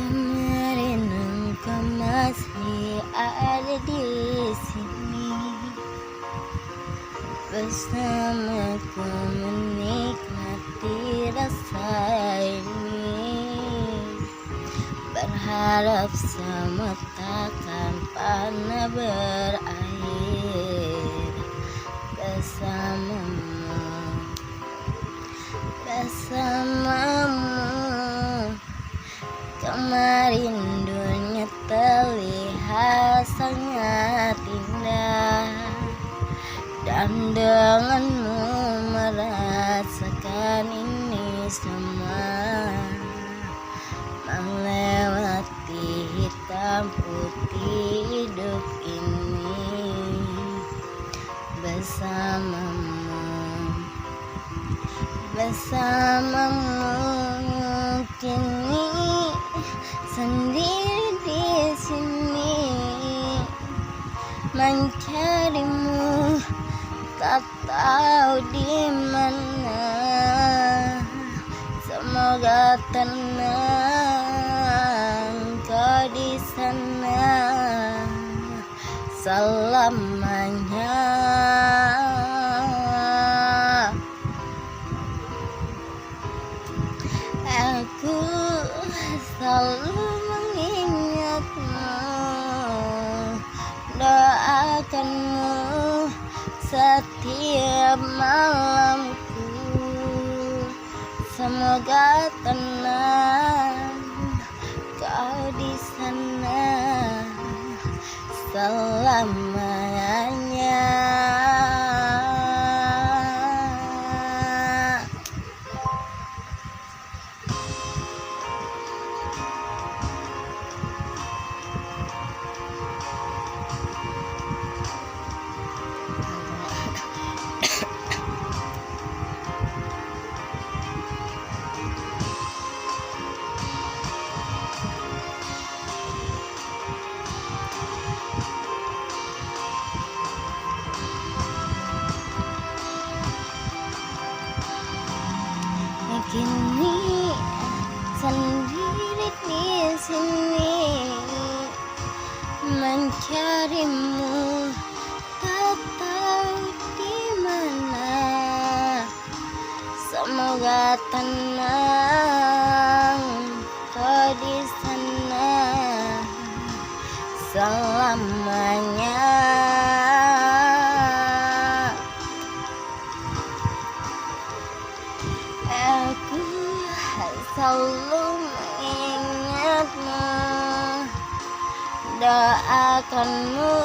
Kemarin engkau masih ada di sini bersamaku menikmati rasa ini. Berharap semua takkan pernah berakhir bersamamu. Kemarin dunia terlihat sangat indah, dan denganmu merasakan ini semua. Melewati hitam putih hidup ini bersamamu kini sendiri di sini mencarimu, tak tahu di mana. Semoga tenang kau di sana selamanya. Aku selalu mengingatmu, doakanmu setiap malamku. Semoga tenang kau di sana selamanya. Kini sendiri di sini mencarimu, tak tahu di mana. Semoga tenang kau di sana selamanya. Aku selalu mengingatmu, doakanmu